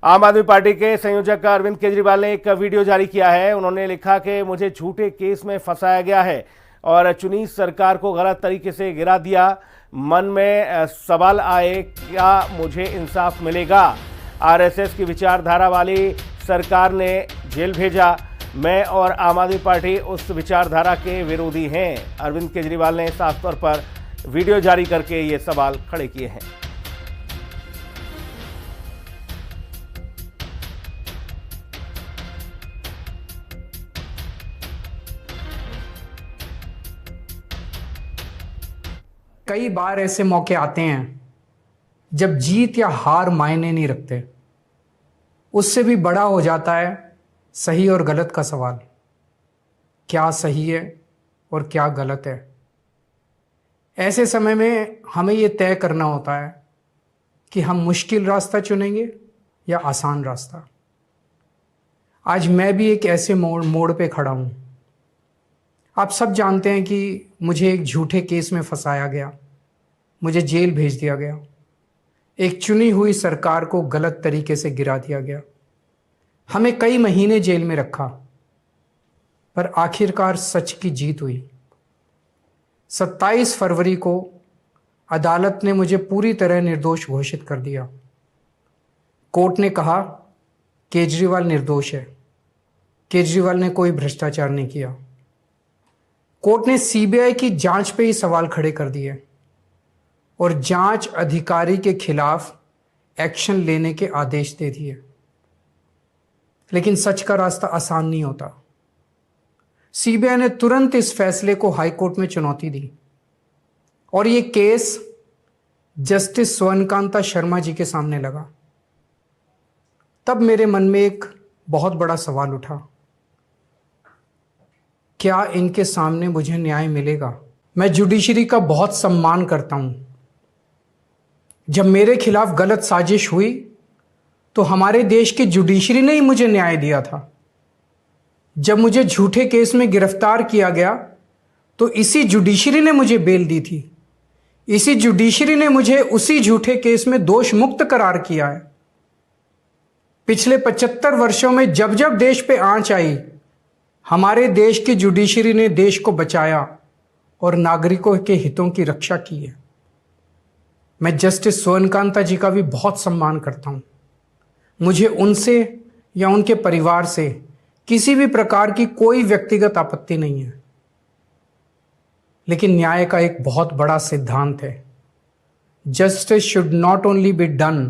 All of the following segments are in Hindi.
आम आदमी पार्टी के संयोजक अरविंद केजरीवाल ने एक वीडियो जारी किया है। उन्होंने लिखा कि मुझे झूठे केस में फंसाया गया है और चुनी सरकार को गलत तरीके से गिरा दिया। मन में सवाल आए, क्या मुझे इंसाफ मिलेगा? आरएसएस की विचारधारा वाली सरकार ने जेल भेजा। मैं और आम आदमी पार्टी उस विचारधारा के विरोधी हैं। अरविंद केजरीवाल ने साफ तौर पर वीडियो जारी करके ये सवाल खड़े किए हैं। कई बार ऐसे मौके आते हैं जब जीत या हार मायने नहीं रखते। उससे भी बड़ा हो जाता है सही और गलत का सवाल। क्या सही है और क्या गलत है? ऐसे समय में हमें यह तय करना होता है कि हम मुश्किल रास्ता चुनेंगे या आसान रास्ता। आज मैं भी एक ऐसे मोड़ पे खड़ा हूं। आप सब जानते हैं कि मुझे एक झूठे केस में फंसाया गया, मुझे जेल भेज दिया गया, एक चुनी हुई सरकार को गलत तरीके से गिरा दिया गया, हमें कई महीने जेल में रखा, पर आखिरकार सच की जीत हुई। 27 फरवरी को अदालत ने मुझे पूरी तरह निर्दोष घोषित कर दिया। कोर्ट ने कहा केजरीवाल निर्दोष है, केजरीवाल ने कोई भ्रष्टाचार नहीं किया। कोर्ट ने सीबीआई की जांच पे ही सवाल खड़े कर दिए और जांच अधिकारी के खिलाफ एक्शन लेने के आदेश दे दिए। लेकिन सच का रास्ता आसान नहीं होता। सीबीआई ने तुरंत इस फैसले को हाई कोर्ट में चुनौती दी और यह केस जस्टिस स्वर्णकांता शर्मा जी के सामने लगा। तब मेरे मन में एक बहुत बड़ा सवाल उठा, क्या इनके सामने मुझे न्याय मिलेगा? मैं जुडिशरी का बहुत सम्मान करता हूं। जब मेरे खिलाफ गलत साजिश हुई तो हमारे देश की जुडिशरी ने ही मुझे न्याय दिया था। जब मुझे झूठे केस में गिरफ्तार किया गया तो इसी जुडिशरी ने मुझे बेल दी थी। इसी जुडिशरी ने मुझे उसी झूठे केस में दोष मुक्त करार किया है। पिछले 75 वर्षों में जब जब देश पे आंच आई, हमारे देश की जुडिशरी ने देश को बचाया और नागरिकों के हितों की रक्षा की है। मैं जस्टिस स्वर्णकांता जी का भी बहुत सम्मान करता हूं। मुझे उनसे या उनके परिवार से किसी भी प्रकार की कोई व्यक्तिगत आपत्ति नहीं है। लेकिन न्याय का एक बहुत बड़ा सिद्धांत है, justice should not only be done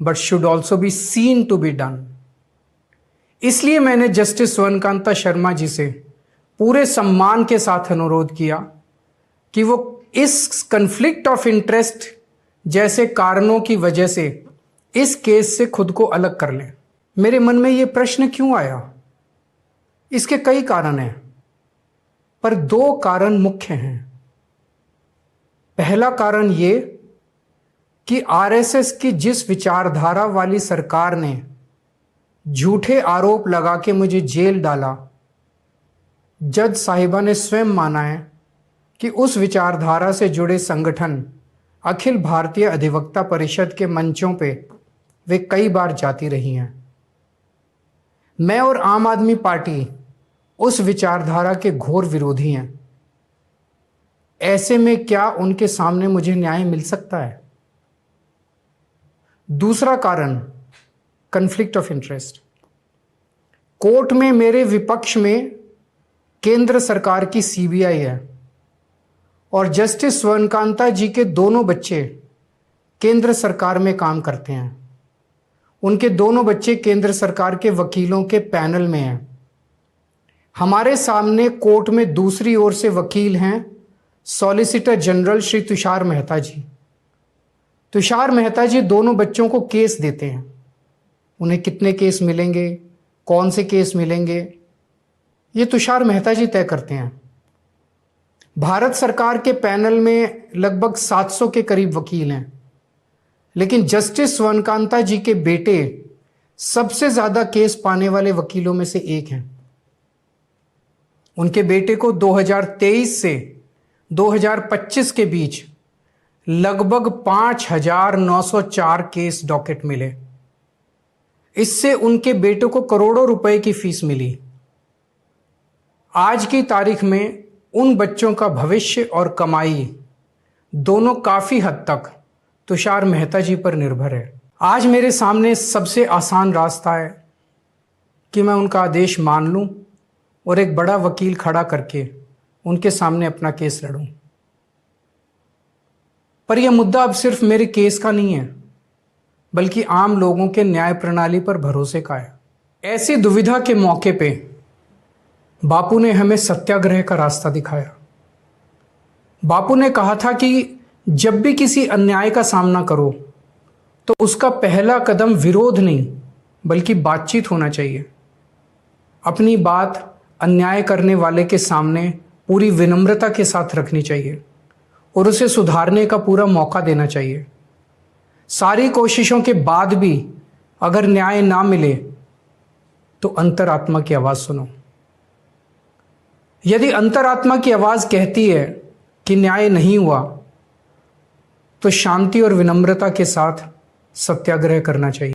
but should also be seen to be done. इसलिए मैंने जस्टिस स्वर्णकांता शर्मा जी से पूरे सम्मान के साथ अनुरोध किया कि वो इस कन्फ्लिक्ट ऑफ इंटरेस्ट जैसे कारणों की वजह से इस केस से खुद को अलग कर लें। मेरे मन में ये प्रश्न क्यों आया? इसके कई कारण हैं, पर 2 कारण मुख्य हैं। पहला कारण ये कि आरएसएस की जिस विचारधारा वाली सरकार ने झूठे आरोप लगा के मुझे जेल डाला, जज साहिबा ने स्वयं माना है कि उस विचारधारा से जुड़े संगठन अखिल भारतीय अधिवक्ता परिषद के मंचों पे वे कई बार जाती रही हैं। मैं और आम आदमी पार्टी उस विचारधारा के घोर विरोधी हैं। ऐसे में क्या उनके सामने मुझे न्याय मिल सकता है? दूसरा कारण कन्फ्लिक्ट ऑफ इंटरेस्ट। कोर्ट में मेरे विपक्ष में केंद्र सरकार की सीबीआई है और जस्टिस स्वर्णकांता जी के दोनों बच्चे केंद्र सरकार में काम करते हैं। उनके दोनों बच्चे केंद्र सरकार के वकीलों के पैनल में हैं। हमारे सामने कोर्ट में दूसरी ओर से वकील हैं सॉलिसिटर जनरल श्री तुषार मेहता जी। तुषार मेहता जी दोनों बच्चों को केस देते हैं। उन्हें कितने केस मिलेंगे, कौन से केस मिलेंगे, ये तुषार मेहता जी तय करते हैं। भारत सरकार के पैनल में लगभग 700 के करीब वकील हैं, लेकिन जस्टिस स्वर्णकांता जी के बेटे सबसे ज्यादा केस पाने वाले वकीलों में से एक हैं। उनके बेटे को 2023 से 2025 के बीच लगभग 5,904 केस डॉकेट मिले। इससे उनके बेटे को करोड़ों रुपए की फीस मिली। आज की तारीख में उन बच्चों का भविष्य और कमाई दोनों काफी हद तक तुषार मेहता जी पर निर्भर है। आज मेरे सामने सबसे आसान रास्ता है कि मैं उनका आदेश मान लूं और एक बड़ा वकील खड़ा करके उनके सामने अपना केस लड़ूं। पर यह मुद्दा अब सिर्फ मेरे केस का नहीं है, बल्कि आम लोगों के न्याय प्रणाली पर भरोसे का है। ऐसी दुविधा के मौके पे बापू ने हमें सत्याग्रह का रास्ता दिखाया। बापू ने कहा था कि जब भी किसी अन्याय का सामना करो तो उसका पहला कदम विरोध नहीं बल्कि बातचीत होना चाहिए। अपनी बात अन्याय करने वाले के सामने पूरी विनम्रता के साथ रखनी चाहिए और उसे सुधारने का पूरा मौका देना चाहिए। सारी कोशिशों के बाद भी अगर न्याय ना मिले तो अंतरात्मा की आवाज़ सुनो। यदि अंतरात्मा की आवाज़ कहती है कि न्याय नहीं हुआ तो शांति और विनम्रता के साथ सत्याग्रह करना चाहिए।